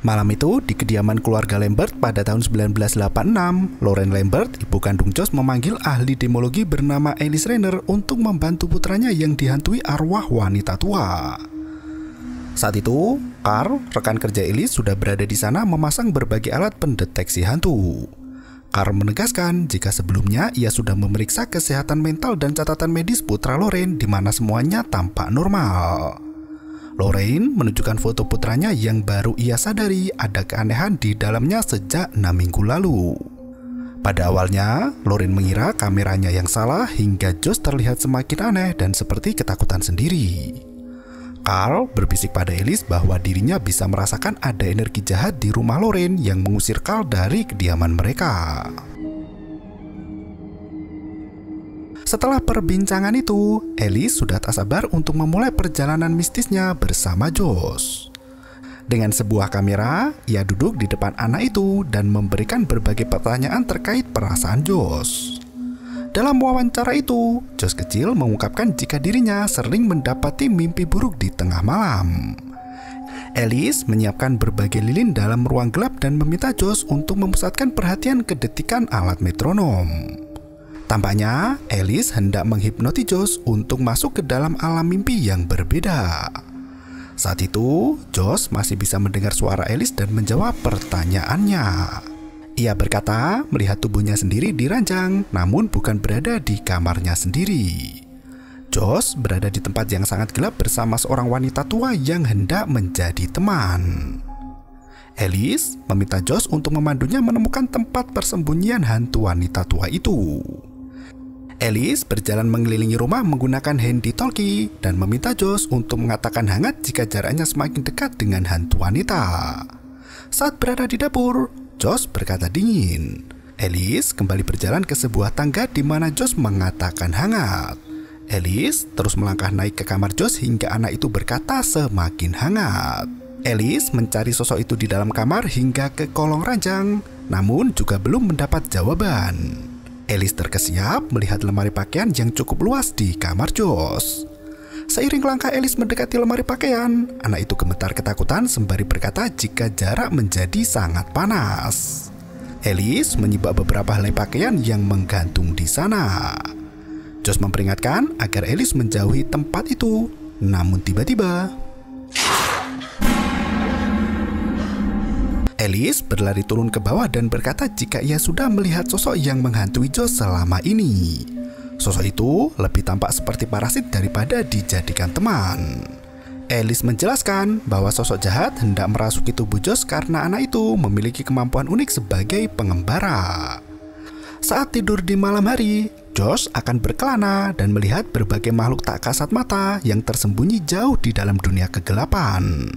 Malam itu, di kediaman keluarga Lambert pada tahun 1986, Lauren Lambert, ibu kandung Josh, memanggil ahli demologi bernama Alice Rayner untuk membantu putranya yang dihantui arwah wanita tua. Saat itu, Carl, rekan kerja Alice, sudah berada di sana memasang berbagai alat pendeteksi hantu. Carl menegaskan jika sebelumnya ia sudah memeriksa kesehatan mental dan catatan medis putra Lauren di mana semuanya tampak normal. Lauren menunjukkan foto putranya yang baru ia sadari ada keanehan di dalamnya sejak 6 minggu lalu. Pada awalnya, Lauren mengira kameranya yang salah hingga Josh terlihat semakin aneh dan seperti ketakutan sendiri. Carl berbisik pada Alice bahwa dirinya bisa merasakan ada energi jahat di rumah Lauren yang mengusir Carl dari kediaman mereka. Setelah perbincangan itu, Alice sudah tak sabar untuk memulai perjalanan mistisnya bersama Josh. Dengan sebuah kamera, ia duduk di depan anak itu dan memberikan berbagai pertanyaan terkait perasaan Josh. Dalam wawancara itu, Josh kecil mengungkapkan jika dirinya sering mendapati mimpi buruk di tengah malam. Alice menyiapkan berbagai lilin dalam ruang gelap dan meminta Josh untuk memusatkan perhatian ke detikan alat metronom. Tampaknya Alice hendak menghipnotis Josh untuk masuk ke dalam alam mimpi yang berbeda. Saat itu, Josh masih bisa mendengar suara Alice dan menjawab pertanyaannya. Ia berkata melihat tubuhnya sendiri di ranjang, namun bukan berada di kamarnya sendiri. Josh berada di tempat yang sangat gelap bersama seorang wanita tua yang hendak menjadi teman. Alice meminta Josh untuk memandunya menemukan tempat persembunyian hantu wanita tua itu. Alice berjalan mengelilingi rumah menggunakan handy-talkie dan meminta Josh untuk mengatakan hangat jika jaraknya semakin dekat dengan hantu wanita. Saat berada di dapur, Josh berkata dingin. Alice kembali berjalan ke sebuah tangga di mana Josh mengatakan hangat. Alice terus melangkah naik ke kamar Josh hingga anak itu berkata semakin hangat. Alice mencari sosok itu di dalam kamar hingga ke kolong ranjang, namun juga belum mendapat jawaban. Alice terkesiap melihat lemari pakaian yang cukup luas di kamar Josh. Seiring langkah Alice mendekati lemari pakaian, anak itu gemetar ketakutan sembari berkata jika jarak menjadi sangat panas. Alice menyibak beberapa helai pakaian yang menggantung di sana. Josh memperingatkan agar Alice menjauhi tempat itu, namun tiba-tiba Alice berlari turun ke bawah dan berkata jika ia sudah melihat sosok yang menghantui Josh selama ini. Sosok itu lebih tampak seperti parasit daripada dijadikan teman. Alice menjelaskan bahwa sosok jahat hendak merasuki tubuh Josh karena anak itu memiliki kemampuan unik sebagai pengembara. Saat tidur di malam hari, Josh akan berkelana dan melihat berbagai makhluk tak kasat mata yang tersembunyi jauh di dalam dunia kegelapan.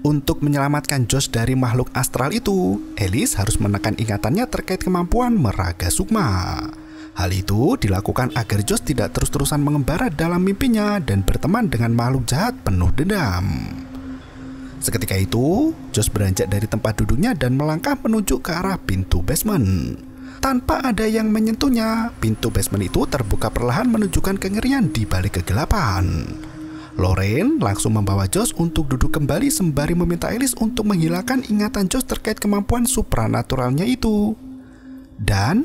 Untuk menyelamatkan Josh dari makhluk astral itu, Alice harus menekan ingatannya terkait kemampuan meraga sukma. Hal itu dilakukan agar Josh tidak terus-terusan mengembara dalam mimpinya dan berteman dengan makhluk jahat penuh dendam. Seketika itu, Josh beranjak dari tempat duduknya dan melangkah menuju ke arah pintu basement. Tanpa ada yang menyentuhnya, pintu basement itu terbuka perlahan menunjukkan kengerian di balik kegelapan. Lauren langsung membawa Josh untuk duduk kembali sembari meminta Alice untuk menghilangkan ingatan Josh terkait kemampuan supranaturalnya itu. Dan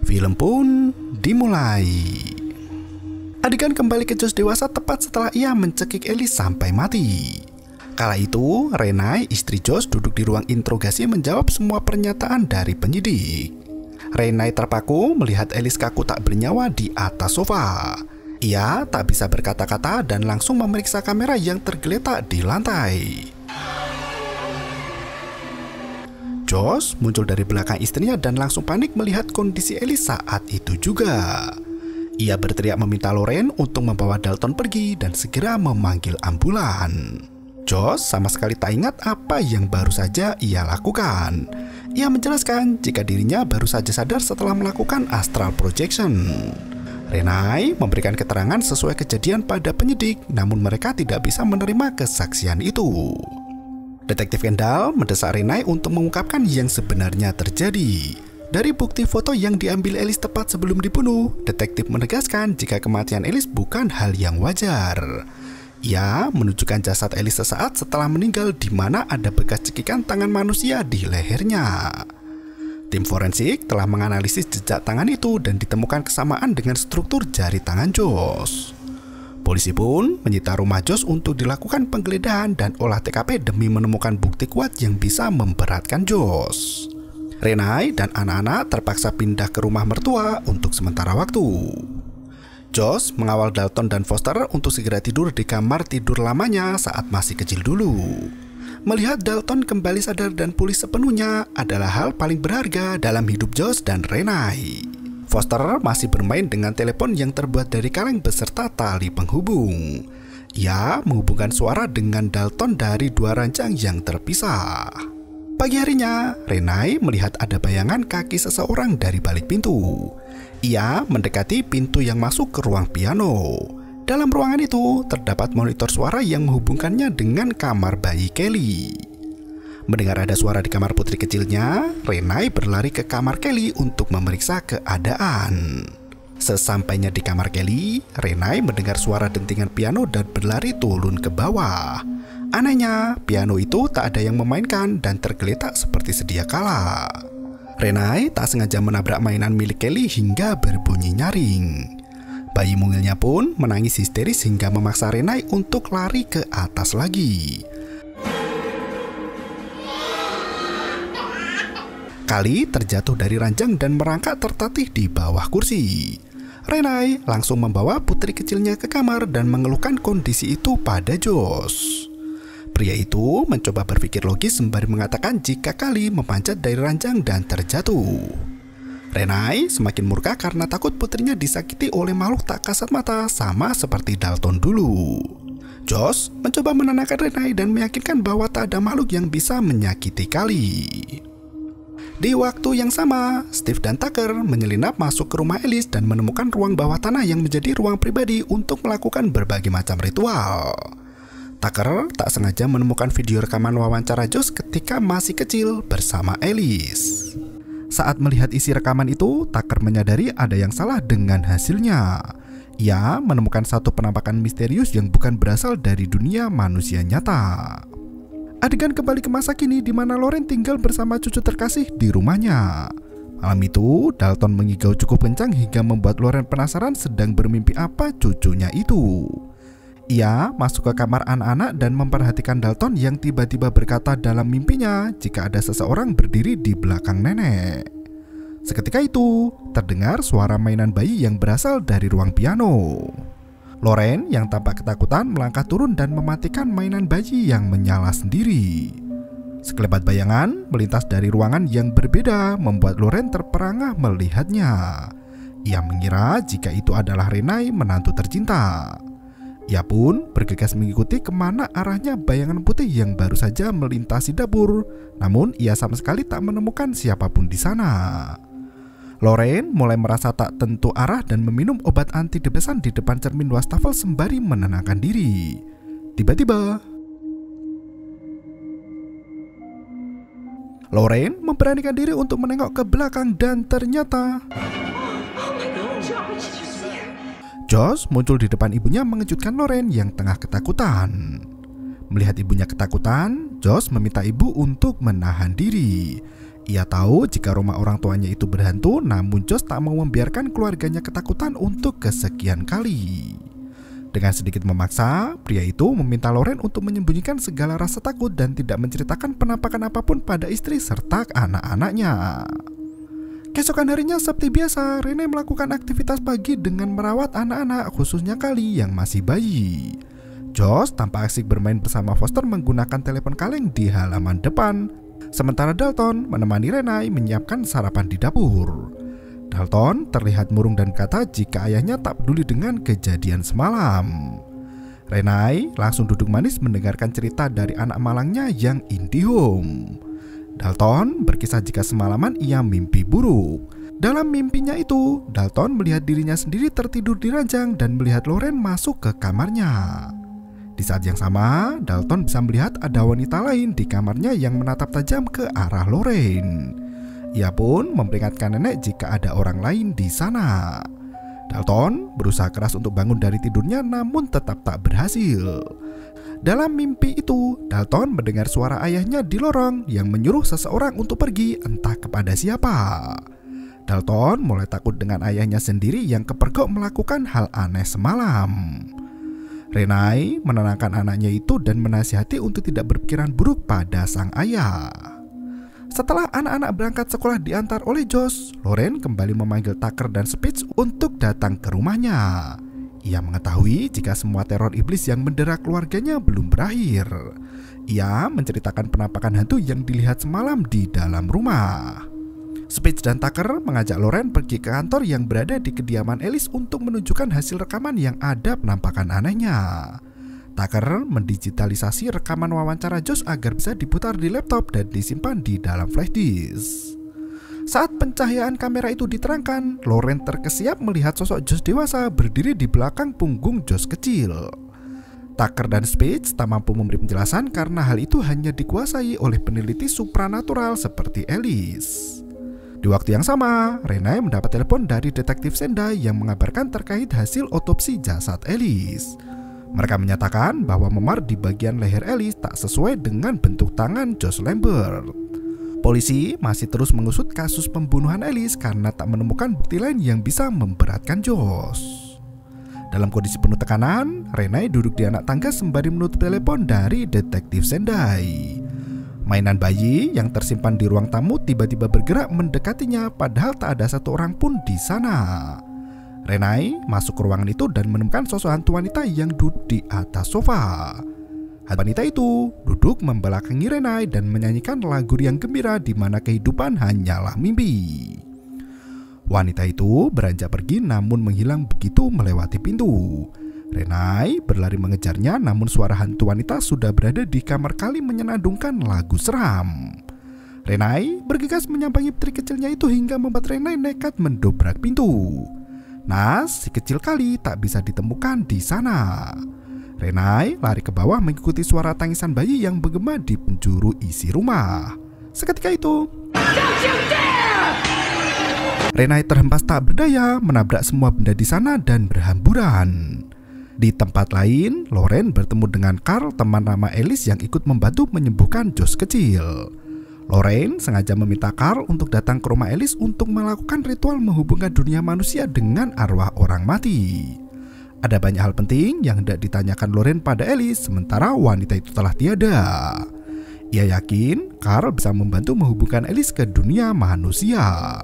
film pun dimulai. Adegan kembali ke Josh dewasa tepat setelah ia mencekik Alice sampai mati. Kala itu, Renai, istri Josh, duduk di ruang interogasi menjawab semua pernyataan dari penyidik. Renai terpaku melihat Alice kaku tak bernyawa di atas sofa. Ia tak bisa berkata-kata dan langsung memeriksa kamera yang tergeletak di lantai. Josh muncul dari belakang istrinya dan langsung panik melihat kondisi Alice saat itu juga. Ia berteriak meminta Lauren untuk membawa Dalton pergi dan segera memanggil ambulan. Josh sama sekali tak ingat apa yang baru saja ia lakukan. Ia menjelaskan jika dirinya baru saja sadar setelah melakukan astral projection. Renai memberikan keterangan sesuai kejadian pada penyidik, namun mereka tidak bisa menerima kesaksian itu. Detektif Kendall mendesak Renai untuk mengungkapkan yang sebenarnya terjadi. Dari bukti foto yang diambil Alice tepat sebelum dibunuh, detektif menegaskan jika kematian Alice bukan hal yang wajar. Ia menunjukkan jasad Alice sesaat setelah meninggal di mana ada bekas cekikan tangan manusia di lehernya. Tim forensik telah menganalisis jejak tangan itu dan ditemukan kesamaan dengan struktur jari tangan Josh. Polisi pun menyita rumah Josh untuk dilakukan penggeledahan dan olah TKP demi menemukan bukti kuat yang bisa memberatkan Josh. Renai dan anak-anak terpaksa pindah ke rumah mertua untuk sementara waktu. Josh mengawal Dalton dan Foster untuk segera tidur di kamar tidur lamanya saat masih kecil dulu. Melihat Dalton kembali sadar dan pulih sepenuhnya adalah hal paling berharga dalam hidup Josh dan Renai. Foster masih bermain dengan telepon yang terbuat dari kaleng beserta tali penghubung. Ia menghubungkan suara dengan Dalton dari dua ranjang yang terpisah. Pagi harinya, Renai melihat ada bayangan kaki seseorang dari balik pintu. Ia mendekati pintu yang masuk ke ruang piano. Dalam ruangan itu, terdapat monitor suara yang menghubungkannya dengan kamar bayi Kelly. Mendengar ada suara di kamar putri kecilnya, Renai berlari ke kamar Kelly untuk memeriksa keadaan. Sesampainya di kamar Kelly, Renai mendengar suara dentingan piano dan berlari turun ke bawah. Anehnya, piano itu tak ada yang memainkan dan tergeletak seperti sedia kala. Renai tak sengaja menabrak mainan milik Kelly hingga berbunyi nyaring. Bayi mungilnya pun menangis histeris hingga memaksa Renai untuk lari ke atas lagi. Kali terjatuh dari ranjang dan merangkak tertatih di bawah kursi. Renai langsung membawa putri kecilnya ke kamar dan mengeluhkan kondisi itu pada Josh. Pria itu mencoba berpikir logis sembari mengatakan jika Kali memanjat dari ranjang dan terjatuh. Renai semakin murka karena takut putrinya disakiti oleh makhluk tak kasat mata sama seperti Dalton dulu. Josh mencoba menenangkan Renai dan meyakinkan bahwa tak ada makhluk yang bisa menyakiti Kali. Di waktu yang sama, Steve dan Tucker menyelinap masuk ke rumah Alice dan menemukan ruang bawah tanah yang menjadi ruang pribadi untuk melakukan berbagai macam ritual. Tucker tak sengaja menemukan video rekaman wawancara Josh ketika masih kecil bersama Alice. Saat melihat isi rekaman itu, Tucker menyadari ada yang salah dengan hasilnya. Ia menemukan satu penampakan misterius yang bukan berasal dari dunia manusia nyata. Adegan kembali ke masa kini di mana Lauren tinggal bersama cucu terkasih di rumahnya. Malam itu, Dalton mengigau cukup kencang hingga membuat Lauren penasaran sedang bermimpi apa cucunya itu. Ia masuk ke kamar anak-anak dan memperhatikan Dalton yang tiba-tiba berkata dalam mimpinya jika ada seseorang berdiri di belakang nenek. Seketika itu, terdengar suara mainan bayi yang berasal dari ruang piano. Lauren yang tampak ketakutan melangkah turun dan mematikan mainan bayi yang menyala sendiri. Sekelebat bayangan melintas dari ruangan yang berbeda membuat Lauren terperangah melihatnya. Ia mengira jika itu adalah Renai, menantu tercinta. Ia pun bergegas mengikuti kemana arahnya bayangan putih yang baru saja melintasi dapur. Namun ia sama sekali tak menemukan siapapun di sana. Lauren mulai merasa tak tentu arah dan meminum obat antidepresan di depan cermin wastafel sembari menenangkan diri. Tiba-tiba, Lauren memberanikan diri untuk menengok ke belakang dan ternyata Josh muncul di depan ibunya mengejutkan Lauren yang tengah ketakutan. Melihat ibunya ketakutan, Josh meminta ibu untuk menahan diri. Ia tahu jika rumah orang tuanya itu berhantu, namun Josh tak mau membiarkan keluarganya ketakutan untuk kesekian kali. Dengan sedikit memaksa, pria itu meminta Lauren untuk menyembunyikan segala rasa takut dan tidak menceritakan penampakan apapun pada istri serta anak-anaknya. Keesokan harinya seperti biasa, Renai melakukan aktivitas pagi dengan merawat anak-anak, khususnya Kali yang masih bayi. Josh tampak asik bermain bersama Foster menggunakan telepon kaleng di halaman depan. Sementara Dalton menemani Renai menyiapkan sarapan di dapur. Dalton terlihat murung dan kata jika ayahnya tak peduli dengan kejadian semalam. Renai langsung duduk manis mendengarkan cerita dari anak malangnya yang IndiHome. Dalton berkisah jika semalaman ia mimpi buruk. Dalam mimpinya itu, Dalton melihat dirinya sendiri tertidur di ranjang dan melihat Lauren masuk ke kamarnya. Di saat yang sama, Dalton bisa melihat ada wanita lain di kamarnya yang menatap tajam ke arah Lauren. Ia pun memperingatkan nenek jika ada orang lain di sana. Dalton berusaha keras untuk bangun dari tidurnya namun tetap tak berhasil. Dalam mimpi itu, Dalton mendengar suara ayahnya di lorong yang menyuruh seseorang untuk pergi entah kepada siapa. Dalton mulai takut dengan ayahnya sendiri yang kepergok melakukan hal aneh semalam. Renai menenangkan anaknya itu dan menasihati untuk tidak berpikiran buruk pada sang ayah. Setelah anak-anak berangkat sekolah diantar oleh Josh, Lauren kembali memanggil Tucker dan Spitz untuk datang ke rumahnya. Ia mengetahui jika semua teror iblis yang mendera keluarganya belum berakhir. Ia menceritakan penampakan hantu yang dilihat semalam di dalam rumah. Spitz dan Tucker mengajak Lauren pergi ke kantor yang berada di kediaman Alice untuk menunjukkan hasil rekaman yang ada penampakan anehnya. Tucker mendigitalisasi rekaman wawancara Josh agar bisa diputar di laptop dan disimpan di dalam flash disk. Saat pencahayaan kamera itu diterangkan, Lauren terkesiap melihat sosok Josh dewasa berdiri di belakang punggung Josh kecil. Tucker dan Spitz tak mampu memberi penjelasan karena hal itu hanya dikuasai oleh peneliti supranatural seperti Alice. Di waktu yang sama, Renai mendapat telepon dari detektif Sendai yang mengabarkan terkait hasil otopsi jasad Alice. Mereka menyatakan bahwa memar di bagian leher Alice tak sesuai dengan bentuk tangan Josh Lambert. Polisi masih terus mengusut kasus pembunuhan Alice karena tak menemukan bukti lain yang bisa memberatkan Josh. Dalam kondisi penuh tekanan, Renai duduk di anak tangga sembari menutup telepon dari detektif Sendai. Mainan bayi yang tersimpan di ruang tamu tiba-tiba bergerak mendekatinya padahal tak ada satu orang pun di sana. Renai masuk ke ruangan itu dan menemukan sosok hantu wanita yang duduk di atas sofa. Hantu wanita itu duduk membelakangi Renai dan menyanyikan lagu yang gembira di mana kehidupan hanyalah mimpi. Wanita itu beranjak pergi namun menghilang begitu melewati pintu. Renai berlari mengejarnya namun suara hantu wanita sudah berada di kamar kali menyenandungkan lagu seram. Renai bergegas menyambangi putri kecilnya itu hingga membuat Renai nekat mendobrak pintu. Nas si kecil kali tak bisa ditemukan di sana. Renai lari ke bawah mengikuti suara tangisan bayi yang bergema di penjuru isi rumah. Seketika itu, Renai terhempas tak berdaya, menabrak semua benda di sana dan berhamburan. Di tempat lain, Lauren bertemu dengan Carl, teman lama Alice yang ikut membantu menyembuhkan Josh kecil. Lauren sengaja meminta Carl untuk datang ke rumah Alice untuk melakukan ritual menghubungkan dunia manusia dengan arwah orang mati. Ada banyak hal penting yang hendak ditanyakan Lauren pada Alice sementara wanita itu telah tiada. Ia yakin Carl bisa membantu menghubungkan Alice ke dunia manusia.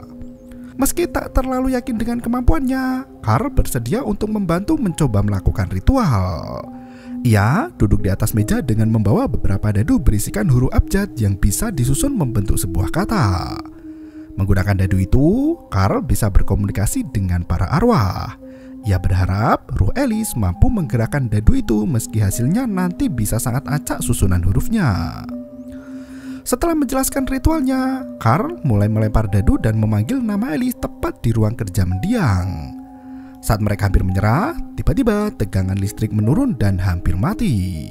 Meski tak terlalu yakin dengan kemampuannya, Carl bersedia untuk membantu mencoba melakukan ritual. Ia duduk di atas meja dengan membawa beberapa dadu berisikan huruf abjad yang bisa disusun membentuk sebuah kata. Menggunakan dadu itu, Carl bisa berkomunikasi dengan para arwah. Ia berharap ruh Alice mampu menggerakkan dadu itu meski hasilnya nanti bisa sangat acak susunan hurufnya. Setelah menjelaskan ritualnya, Carl mulai melempar dadu dan memanggil nama Alice tepat di ruang kerja mendiang. Saat mereka hampir menyerah, tiba-tiba tegangan listrik menurun dan hampir mati.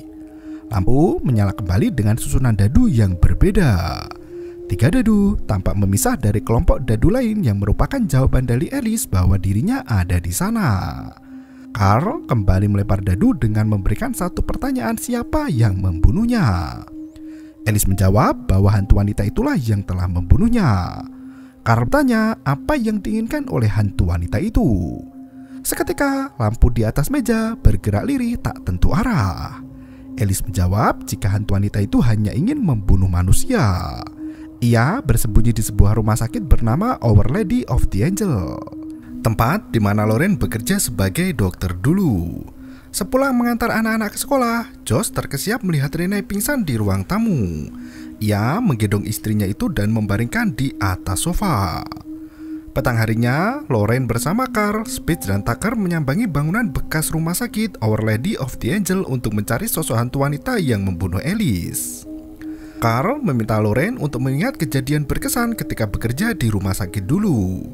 Lampu menyala kembali dengan susunan dadu yang berbeda. 3 dadu tampak memisah dari kelompok dadu lain yang merupakan jawaban dari Alice bahwa dirinya ada di sana. Carl kembali melempar dadu dengan memberikan satu pertanyaan siapa yang membunuhnya. Alice menjawab bahwa hantu wanita itulah yang telah membunuhnya. Carl bertanya apa yang diinginkan oleh hantu wanita itu. Seketika lampu di atas meja bergerak lirih tak tentu arah. Alice menjawab jika hantu wanita itu hanya ingin membunuh manusia. Ia bersembunyi di sebuah rumah sakit bernama Our Lady of the Angel, tempat di mana Lauren bekerja sebagai dokter dulu. Sepulang mengantar anak-anak ke sekolah, Josh terkesiap melihat Renai pingsan di ruang tamu. Ia menggendong istrinya itu dan membaringkan di atas sofa. Petang harinya, Lauren bersama Carl, Spitz, dan Tucker menyambangi bangunan bekas rumah sakit Our Lady of the Angel untuk mencari sosok hantu wanita yang membunuh Alice. Carl meminta Lauren untuk mengingat kejadian berkesan ketika bekerja di rumah sakit dulu.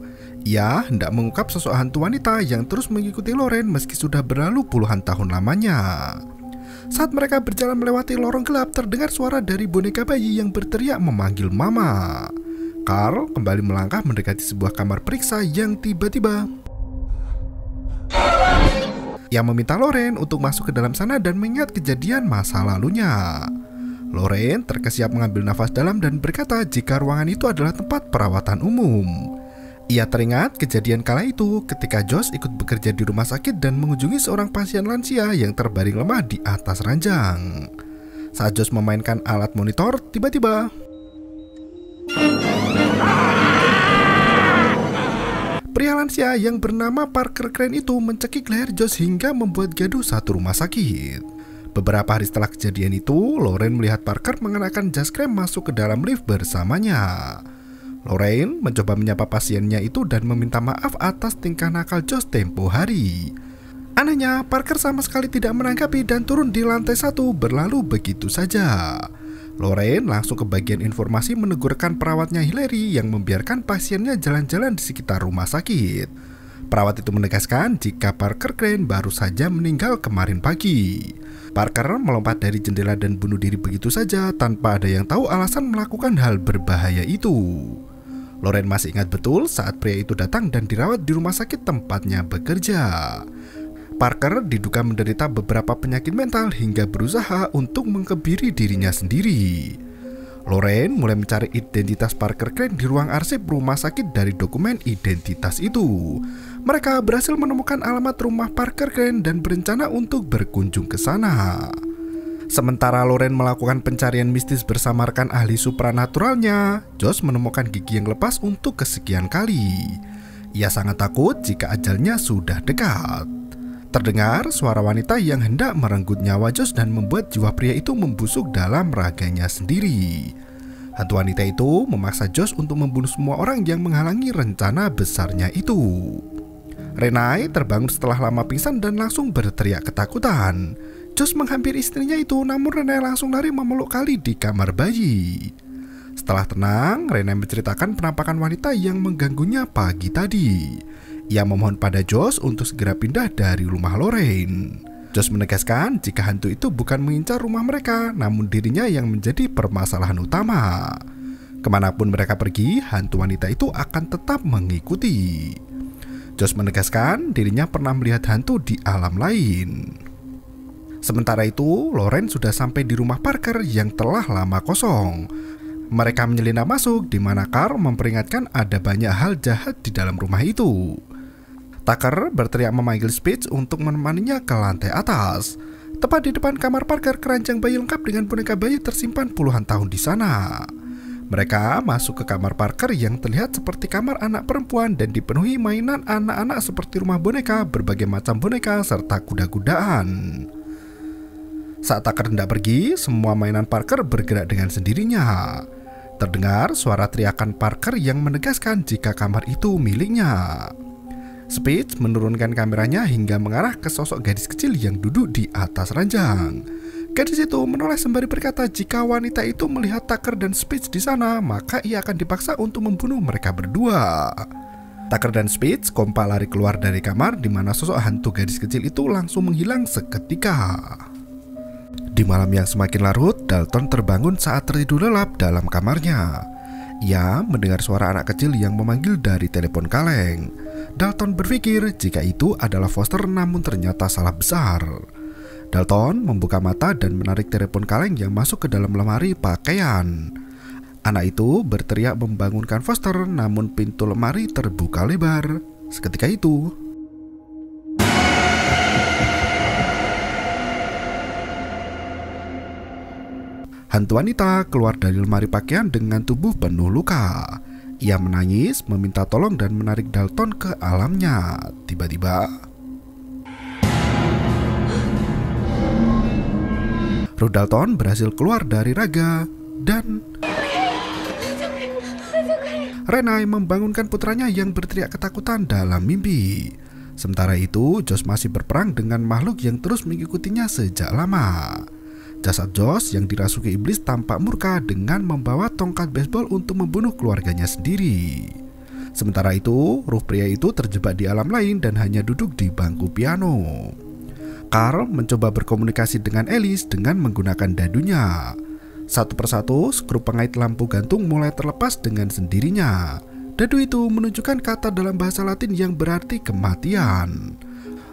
Ia hendak mengungkap sosok hantu wanita yang terus mengikuti Lauren meski sudah berlalu puluhan tahun lamanya. Saat mereka berjalan melewati lorong gelap, terdengar suara dari boneka bayi yang berteriak memanggil Mama. Carl kembali melangkah mendekati sebuah kamar periksa yang tiba-tiba Ia meminta Lorraine untuk masuk ke dalam sana dan mengingat kejadian masa lalunya. Lorraine terkesiap mengambil nafas dalam dan berkata jika ruangan itu adalah tempat perawatan umum. Ia teringat kejadian kala itu ketika Josh ikut bekerja di rumah sakit dan mengunjungi seorang pasien lansia yang terbaring lemah di atas ranjang. Saat Josh memainkan alat monitor, tiba-tiba pria lansia yang bernama Parker Crane itu mencekik leher Josh hingga membuat gaduh satu rumah sakit. Beberapa hari setelah kejadian itu, Lorraine melihat Parker mengenakan jas krem masuk ke dalam lift bersamanya. Lorraine mencoba menyapa pasiennya itu dan meminta maaf atas tingkah nakal Josh tempo hari. Anehnya, Parker sama sekali tidak menanggapi dan turun di lantai 1 berlalu begitu saja. Lorraine langsung ke bagian informasi menegurkan perawatnya Hillary yang membiarkan pasiennya jalan-jalan di sekitar rumah sakit. Perawat itu menegaskan jika Parker Crane baru saja meninggal kemarin pagi. Parker melompat dari jendela dan bunuh diri begitu saja tanpa ada yang tahu alasan melakukan hal berbahaya itu. Lorraine masih ingat betul saat pria itu datang dan dirawat di rumah sakit tempatnya bekerja. Parker diduga menderita beberapa penyakit mental hingga berusaha untuk mengkebiri dirinya sendiri. Lorraine mulai mencari identitas Parker Crane di ruang arsip rumah sakit dari dokumen identitas itu. Mereka berhasil menemukan alamat rumah Parker Crane dan berencana untuk berkunjung ke sana. Sementara Lorraine melakukan pencarian mistis bersama rekan ahli supranaturalnya, Josh menemukan gigi yang lepas untuk kesekian kali. Ia sangat takut jika ajalnya sudah dekat. Terdengar suara wanita yang hendak merenggut nyawa Josh dan membuat jiwa pria itu membusuk dalam raganya sendiri. Hantu wanita itu memaksa Josh untuk membunuh semua orang yang menghalangi rencana besarnya itu. Renai terbangun setelah lama pingsan dan langsung berteriak ketakutan. Josh menghampiri istrinya itu, namun Renai langsung lari memeluk Kali di kamar bayi. Setelah tenang, Renai menceritakan penampakan wanita yang mengganggunya pagi tadi. Ia memohon pada Josh untuk segera pindah dari rumah Lorraine. Josh menegaskan jika hantu itu bukan mengincar rumah mereka, namun dirinya yang menjadi permasalahan utama. Kemanapun mereka pergi, hantu wanita itu akan tetap mengikuti. Josh menegaskan dirinya pernah melihat hantu di alam lain. Sementara itu, Lorraine sudah sampai di rumah Parker yang telah lama kosong. Mereka menyelinap masuk di mana Carl memperingatkan ada banyak hal jahat di dalam rumah itu. Tucker berteriak memanggil Spitz untuk menemaninya ke lantai atas. Tepat di depan kamar Parker, keranjang bayi lengkap dengan boneka bayi tersimpan puluhan tahun di sana. Mereka masuk ke kamar Parker yang terlihat seperti kamar anak perempuan dan dipenuhi mainan anak-anak seperti rumah boneka, berbagai macam boneka, serta kuda-kudaan. Saat Tucker hendak pergi, semua mainan Parker bergerak dengan sendirinya. Terdengar suara teriakan Parker yang menegaskan jika kamar itu miliknya. Spitz menurunkan kameranya hingga mengarah ke sosok gadis kecil yang duduk di atas ranjang. Gadis itu menoleh sembari berkata jika wanita itu melihat Tucker dan Spitz di sana, maka ia akan dipaksa untuk membunuh mereka berdua. Tucker dan Spitz kompak lari keluar dari kamar di mana sosok hantu gadis kecil itu langsung menghilang seketika. Di malam yang semakin larut, Dalton terbangun saat tertidur lelap dalam kamarnya. Ia mendengar suara anak kecil yang memanggil dari telepon kaleng. Dalton berpikir jika itu adalah Foster, namun ternyata salah besar. Dalton membuka mata dan menarik telepon kaleng yang masuk ke dalam lemari pakaian. Anak itu berteriak membangunkan Foster, namun pintu lemari terbuka lebar. Seketika itu, hantu wanita keluar dari lemari pakaian dengan tubuh penuh luka. Ia menangis, meminta tolong dan menarik Dalton ke alamnya. Tiba-tiba, Ruth Dalton berhasil keluar dari raga dan Renai membangunkan putranya yang berteriak ketakutan dalam mimpi. Sementara itu, Josh masih berperang dengan makhluk yang terus mengikutinya sejak lama. Jasad Josh yang dirasuki iblis tampak murka dengan membawa tongkat baseball untuk membunuh keluarganya sendiri. Sementara itu, ruh pria itu terjebak di alam lain dan hanya duduk di bangku piano. Carl mencoba berkomunikasi dengan Alice dengan menggunakan dadunya. Satu persatu, skru pengait lampu gantung mulai terlepas dengan sendirinya. Dadu itu menunjukkan kata dalam bahasa Latin yang berarti kematian.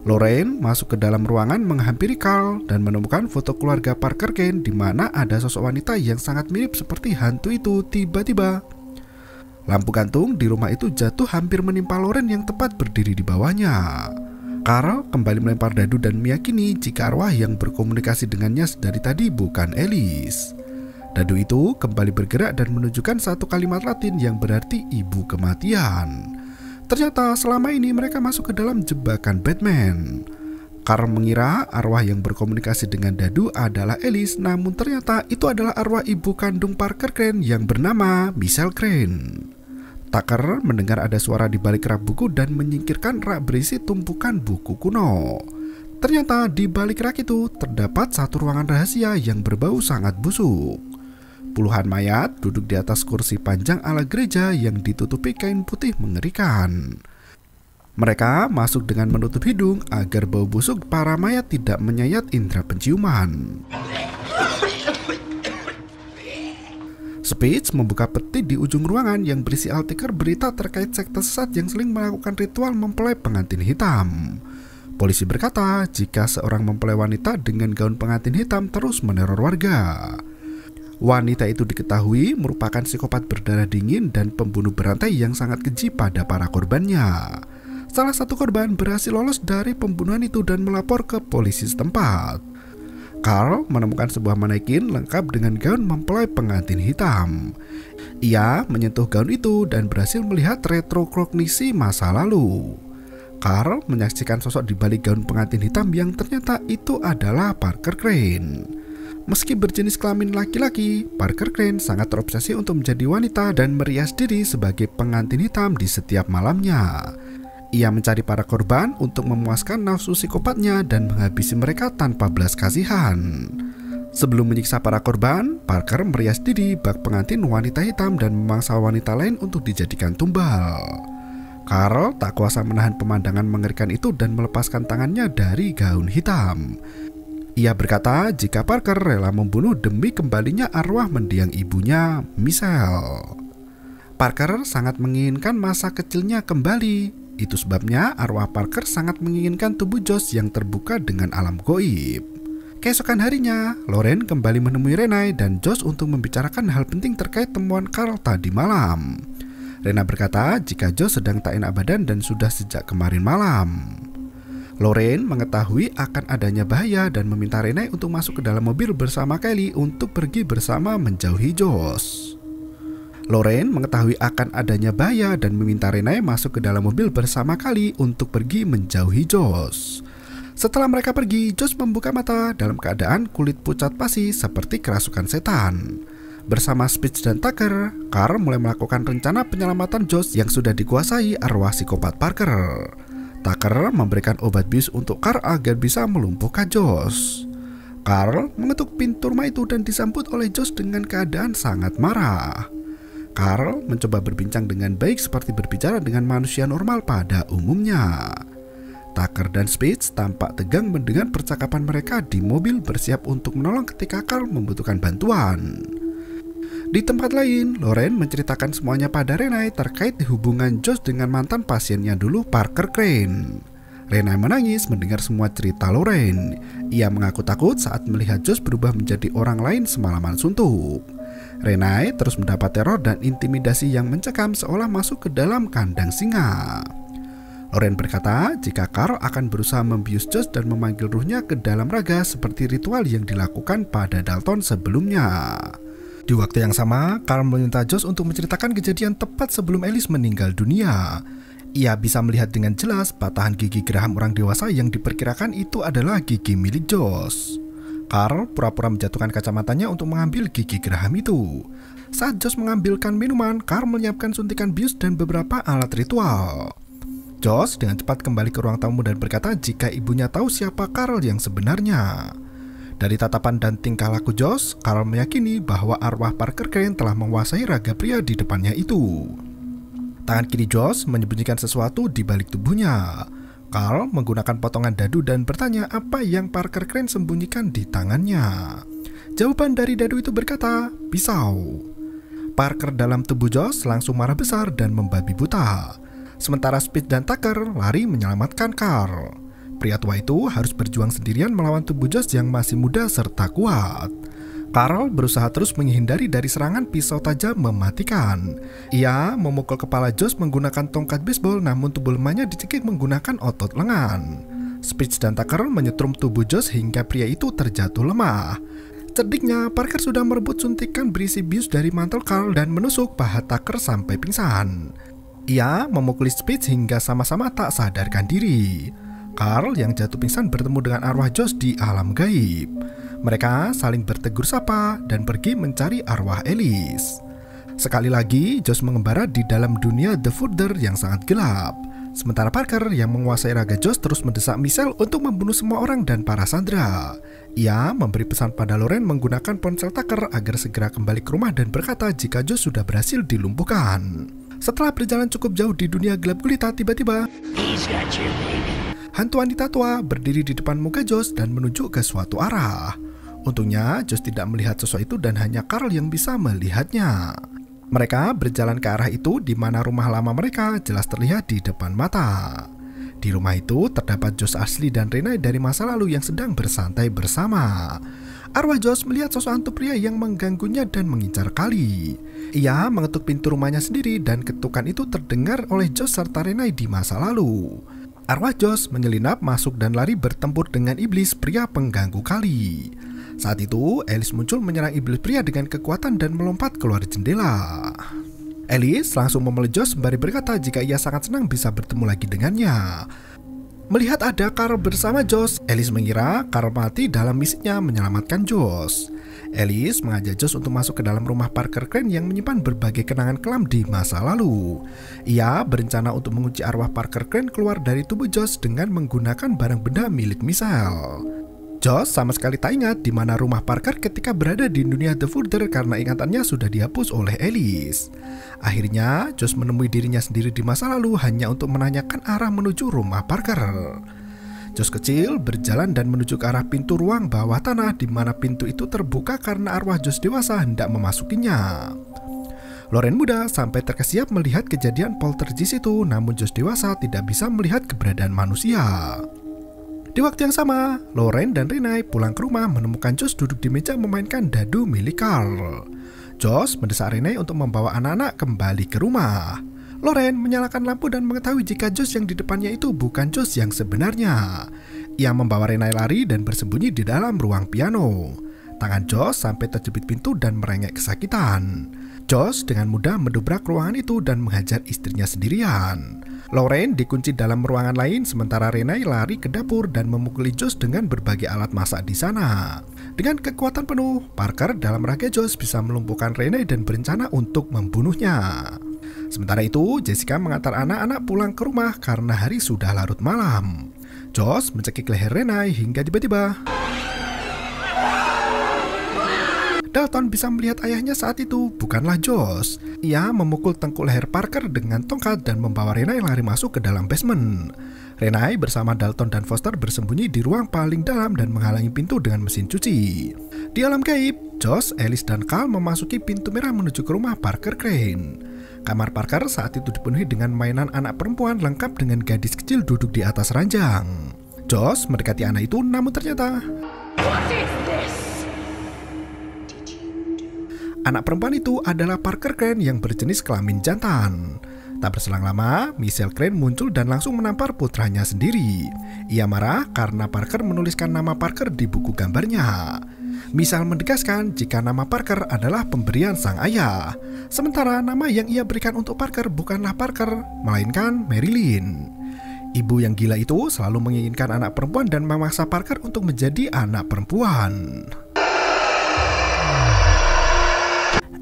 Lorraine masuk ke dalam ruangan menghampiri Carl dan menemukan foto keluarga Parker Crane di mana ada sosok wanita yang sangat mirip seperti hantu itu. Tiba-tiba lampu gantung di rumah itu jatuh hampir menimpa Lorraine yang tepat berdiri di bawahnya. Carl kembali melempar dadu dan meyakini jika arwah yang berkomunikasi dengannya dari tadi bukan Alice. Dadu itu kembali bergerak dan menunjukkan satu kalimat Latin yang berarti ibu kematian. Ternyata selama ini mereka masuk ke dalam jebakan Batman. Carl mengira arwah yang berkomunikasi dengan dadu adalah Alice, namun ternyata itu adalah arwah ibu kandung Parker Crane yang bernama Michelle Crane. Tucker mendengar ada suara di balik rak buku dan menyingkirkan rak berisi tumpukan buku kuno. Ternyata di balik rak itu terdapat satu ruangan rahasia yang berbau sangat busuk. Puluhan mayat duduk di atas kursi panjang ala gereja yang ditutupi kain putih mengerikan. Mereka masuk dengan menutup hidung agar bau busuk para mayat tidak menyayat indera penciuman. Spitz membuka peti di ujung ruangan yang berisi artikel berita terkait sekte sesat yang sering melakukan ritual mempelai pengantin hitam. Polisi berkata jika seorang mempelai wanita dengan gaun pengantin hitam terus meneror warga. Wanita itu diketahui merupakan psikopat berdarah dingin dan pembunuh berantai yang sangat keji pada para korbannya. Salah satu korban berhasil lolos dari pembunuhan itu dan melapor ke polisi setempat. Carl menemukan sebuah manekin lengkap dengan gaun mempelai pengantin hitam. Ia menyentuh gaun itu dan berhasil melihat retrokognisi masa lalu. Carl menyaksikan sosok di balik gaun pengantin hitam yang ternyata itu adalah Parker Crane. Meski berjenis kelamin laki-laki, Parker Crane sangat terobsesi untuk menjadi wanita dan merias diri sebagai pengantin hitam di setiap malamnya. Ia mencari para korban untuk memuaskan nafsu psikopatnya dan menghabisi mereka tanpa belas kasihan. Sebelum menyiksa para korban, Parker merias diri bak pengantin wanita hitam dan memangsa wanita lain untuk dijadikan tumbal. Carl tak kuasa menahan pemandangan mengerikan itu dan melepaskan tangannya dari gaun hitam. Ia berkata jika Parker rela membunuh demi kembalinya arwah mendiang ibunya, Michelle. Parker sangat menginginkan masa kecilnya kembali. Itu sebabnya arwah Parker sangat menginginkan tubuh Josh yang terbuka dengan alam gaib. Keesokan harinya, Lorraine kembali menemui Renai dan Josh untuk membicarakan hal penting terkait temuan Carl tadi malam. Rena berkata jika Josh sedang tak enak badan dan sudah sejak kemarin malam. Lorraine mengetahui akan adanya bahaya dan meminta Renai untuk masuk ke dalam mobil bersama Kelly untuk pergi bersama menjauhi Josh. Lorraine mengetahui akan adanya bahaya dan meminta Renai masuk ke dalam mobil bersama Kelly untuk pergi menjauhi Josh. Setelah mereka pergi, Josh membuka mata dalam keadaan kulit pucat pasi seperti kerasukan setan. Bersama Spitz dan Tucker, Carl mulai melakukan rencana penyelamatan Josh yang sudah dikuasai arwah psikopat Parker. Tucker memberikan obat bius untuk Carl agar bisa melumpuhkan Josh. Carl mengetuk pintu rumah itu dan disambut oleh Josh dengan keadaan sangat marah. Carl mencoba berbincang dengan baik seperti berbicara dengan manusia normal pada umumnya. Tucker dan Spitz tampak tegang mendengar percakapan mereka di mobil bersiap untuk menolong ketika Carl membutuhkan bantuan. Di tempat lain, Lorraine menceritakan semuanya pada Renai terkait hubungan Josh dengan mantan pasiennya dulu, Parker Crane. Renai menangis mendengar semua cerita Lorraine. Ia mengaku takut saat melihat Josh berubah menjadi orang lain semalaman suntuk. Renai terus mendapat teror dan intimidasi yang mencekam seolah masuk ke dalam kandang singa. Lorraine berkata jika Carl akan berusaha membius Josh dan memanggil ruhnya ke dalam raga seperti ritual yang dilakukan pada Dalton sebelumnya. Di waktu yang sama, Carl meminta Josh untuk menceritakan kejadian tepat sebelum Alice meninggal dunia. Ia bisa melihat dengan jelas patahan gigi geraham orang dewasa yang diperkirakan itu adalah gigi milik Josh. Carl pura-pura menjatuhkan kacamatanya untuk mengambil gigi geraham itu. Saat Josh mengambilkan minuman, Carl menyiapkan suntikan bius dan beberapa alat ritual. Josh dengan cepat kembali ke ruang tamu dan berkata jika ibunya tahu siapa Carl yang sebenarnya. Dari tatapan dan tingkah laku Josh, Carl meyakini bahwa arwah Parker Crane telah menguasai raga pria di depannya itu. Tangan kiri Josh menyembunyikan sesuatu di balik tubuhnya. Carl menggunakan potongan dadu dan bertanya apa yang Parker Crane sembunyikan di tangannya. Jawaban dari dadu itu berkata, pisau. Parker dalam tubuh Josh langsung marah besar dan membabi buta. Sementara Spitz dan Tucker lari menyelamatkan Carl. pria tua itu harus berjuang sendirian melawan tubuh Josh yang masih muda serta kuat. Carl berusaha terus menghindari dari serangan pisau tajam mematikan. Ia memukul kepala Josh menggunakan tongkat baseball, namun tubuh lemahnya dicekik menggunakan otot lengan. Spitz dan Tucker menyetrum tubuh Josh hingga pria itu terjatuh lemah. Cerdiknya, Parker sudah merebut suntikan berisi bius dari mantel Carl dan menusuk paha Tucker sampai pingsan. Ia memukuli Spitz hingga sama-sama tak sadarkan diri. Carl yang jatuh pingsan bertemu dengan arwah Josh di alam gaib. Mereka saling bertegur sapa dan pergi mencari arwah Alice. Sekali lagi, Josh mengembara di dalam dunia The Further yang sangat gelap. Sementara Parker yang menguasai raga Josh terus mendesak Michelle untuk membunuh semua orang dan para sandera. Ia memberi pesan pada Lauren menggunakan ponsel Tucker agar segera kembali ke rumah dan berkata jika Josh sudah berhasil dilumpuhkan. Setelah berjalan cukup jauh di dunia gelap gulita, tiba-tiba hantu wanita tua berdiri di depan muka Josh dan menunjuk ke suatu arah. Untungnya Josh tidak melihat sosok itu dan hanya Carl yang bisa melihatnya. Mereka berjalan ke arah itu di mana rumah lama mereka jelas terlihat di depan mata. Di rumah itu terdapat Josh asli dan Renai dari masa lalu yang sedang bersantai bersama. Arwah Josh melihat sosok hantu pria yang mengganggunya dan mengincar Kali. Ia mengetuk pintu rumahnya sendiri dan ketukan itu terdengar oleh Josh serta Renai di masa lalu. Arwah Josh menyelinap masuk dan lari bertempur dengan iblis pria pengganggu Kali. Saat itu, Alice muncul menyerang iblis pria dengan kekuatan dan melompat keluar jendela. Alice langsung memeluk Josh sembari berkata jika ia sangat senang bisa bertemu lagi dengannya. Melihat ada Carl bersama Josh, Alice mengira Carl mati dalam misinya menyelamatkan Josh. Alice mengajak Josh untuk masuk ke dalam rumah Parker Crane yang menyimpan berbagai kenangan kelam di masa lalu. Ia berencana untuk mengunci arwah Parker Crane keluar dari tubuh Josh dengan menggunakan barang benda milik Michelle. Josh sama sekali tak ingat di mana rumah Parker ketika berada di dunia The Further karena ingatannya sudah dihapus oleh Alice. Akhirnya, Josh menemui dirinya sendiri di masa lalu hanya untuk menanyakan arah menuju rumah Parker. Josh kecil berjalan dan menuju ke arah pintu ruang bawah tanah di mana pintu itu terbuka karena arwah Josh dewasa hendak memasukinya. Lauren muda sampai terkesiap melihat kejadian poltergeist itu, namun Josh dewasa tidak bisa melihat keberadaan manusia. Di waktu yang sama, Lauren dan Renai pulang ke rumah menemukan Josh duduk di meja memainkan dadu milik Carl. Josh mendesak Renai untuk membawa anak-anak kembali ke rumah. Lauren menyalakan lampu dan mengetahui jika Josh yang di depannya itu bukan Josh yang sebenarnya. Ia membawa Renai lari dan bersembunyi di dalam ruang piano. Tangan Josh sampai terjepit pintu dan merengek kesakitan. Josh dengan mudah mendobrak ruangan itu dan menghajar istrinya sendirian. Lauren dikunci dalam ruangan lain sementara Renai lari ke dapur dan memukuli Josh dengan berbagai alat masak di sana. Dengan kekuatan penuh, Parker dalam raga Josh bisa melumpuhkan Renai dan berencana untuk membunuhnya. Sementara itu, Jessica mengantar anak-anak pulang ke rumah karena hari sudah larut malam. Josh mencekik leher Renai hingga tiba-tiba Dalton bisa melihat ayahnya saat itu, bukanlah Josh. Ia memukul tengkuk leher Parker dengan tongkat dan membawa Renai lari masuk ke dalam basement. Renai bersama Dalton dan Foster bersembunyi di ruang paling dalam dan menghalangi pintu dengan mesin cuci. Di alam gaib, Josh, Alice, dan Carl memasuki pintu merah menuju ke rumah Parker Crane. Kamar Parker saat itu dipenuhi dengan mainan anak perempuan lengkap dengan gadis kecil duduk di atas ranjang. Josh mendekati anak itu, namun ternyata anak perempuan itu adalah Parker Crane yang berjenis kelamin jantan. Tak berselang lama, Michelle Crane muncul dan langsung menampar putranya sendiri. Ia marah karena Parker menuliskan nama Parker di buku gambarnya. Michelle menegaskan jika nama Parker adalah pemberian sang ayah. Sementara nama yang ia berikan untuk Parker bukanlah Parker, melainkan Marilyn. Ibu yang gila itu selalu menginginkan anak perempuan dan memaksa Parker untuk menjadi anak perempuan.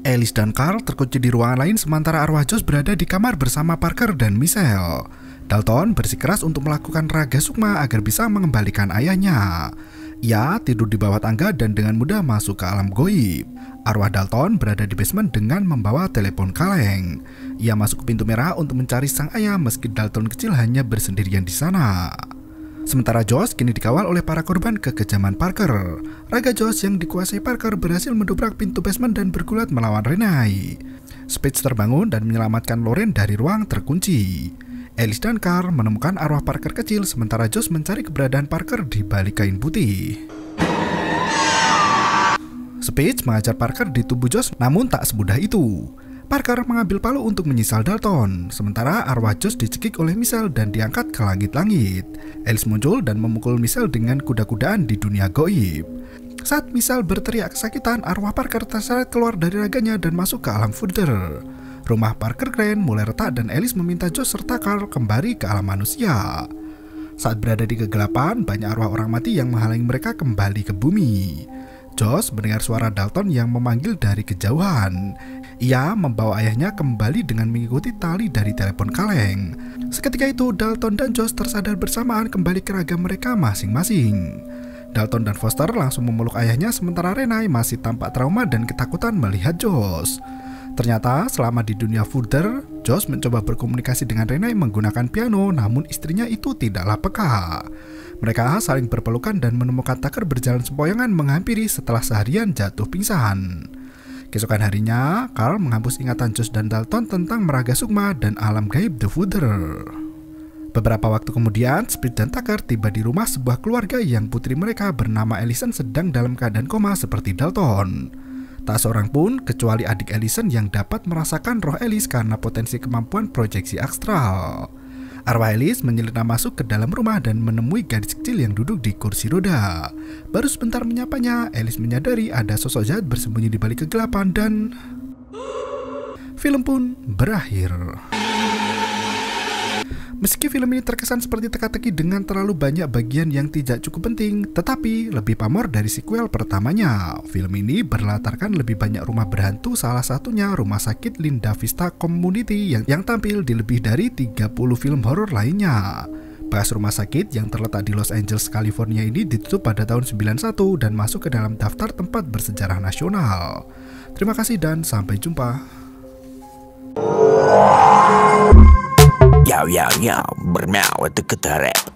Alice dan Carl terkunci di ruangan lain sementara arwah Josh berada di kamar bersama Parker dan Michelle. Dalton bersikeras untuk melakukan raga sukma agar bisa mengembalikan ayahnya. Ia tidur di bawah tangga dan dengan mudah masuk ke alam goib. Arwah Dalton berada di basement dengan membawa telepon kaleng. Ia masuk ke pintu merah untuk mencari sang ayah meski Dalton kecil hanya bersendirian di sana. Sementara Josh kini dikawal oleh para korban kekejaman Parker. Raga Josh yang dikuasai Parker berhasil mendobrak pintu basement dan bergulat melawan Renai. Spitz terbangun dan menyelamatkan Lauren dari ruang terkunci. Alice dan Carl menemukan arwah Parker kecil sementara Josh mencari keberadaan Parker di balik kain putih. Speech mengajar Parker di tubuh Josh, namun tak semudah itu. Parker mengambil palu untuk menyisal Dalton, sementara arwah Josh dicekik oleh Michelle dan diangkat ke langit-langit. Alice muncul dan memukul Michelle dengan kuda-kudaan di dunia gaib. Saat Michelle berteriak kesakitan, arwah Parker terseret keluar dari raganya dan masuk ke alam Further. Rumah Parker Crane mulai retak dan Alice meminta Josh serta Carl kembali ke alam manusia. Saat berada di kegelapan, banyak arwah orang mati yang menghalangi mereka kembali ke bumi. Josh mendengar suara Dalton yang memanggil dari kejauhan. Ia membawa ayahnya kembali dengan mengikuti tali dari telepon kaleng. Seketika itu, Dalton dan Josh tersadar bersamaan kembali ke ragam mereka masing-masing. Dalton dan Foster langsung memeluk ayahnya sementara Renai masih tampak trauma dan ketakutan melihat Josh. Ternyata selama di dunia Further, Josh mencoba berkomunikasi dengan Renai menggunakan piano, namun istrinya itu tidaklah peka. Mereka saling berpelukan dan menemukan Tucker berjalan sempoyongan menghampiri setelah seharian jatuh pingsan. Keesokan harinya, Carl menghapus ingatan Josh dan Dalton tentang Meraga Sukma dan alam gaib The Further. Beberapa waktu kemudian, Speed dan Tucker tiba di rumah sebuah keluarga yang putri mereka bernama Allison sedang dalam keadaan koma seperti Dalton. Tak seorang pun kecuali adik Allison yang dapat merasakan roh Alice karena potensi kemampuan proyeksi astral. Arwah Alice menyelinap masuk ke dalam rumah dan menemui gadis kecil yang duduk di kursi roda. Baru sebentar menyapanya, Alice menyadari ada sosok jahat bersembunyi di balik kegelapan dan film pun berakhir. Meski film ini terkesan seperti teka-teki dengan terlalu banyak bagian yang tidak cukup penting, tetapi lebih pamor dari sequel pertamanya. Film ini berlatarkan lebih banyak rumah berhantu, salah satunya Rumah Sakit Linda Vista Community yang tampil di lebih dari 30 film horor lainnya. Bekas rumah sakit yang terletak di Los Angeles, California ini ditutup pada tahun 91 dan masuk ke dalam daftar tempat bersejarah nasional. Terima kasih dan sampai jumpa. Yo, bermau itu ketarep.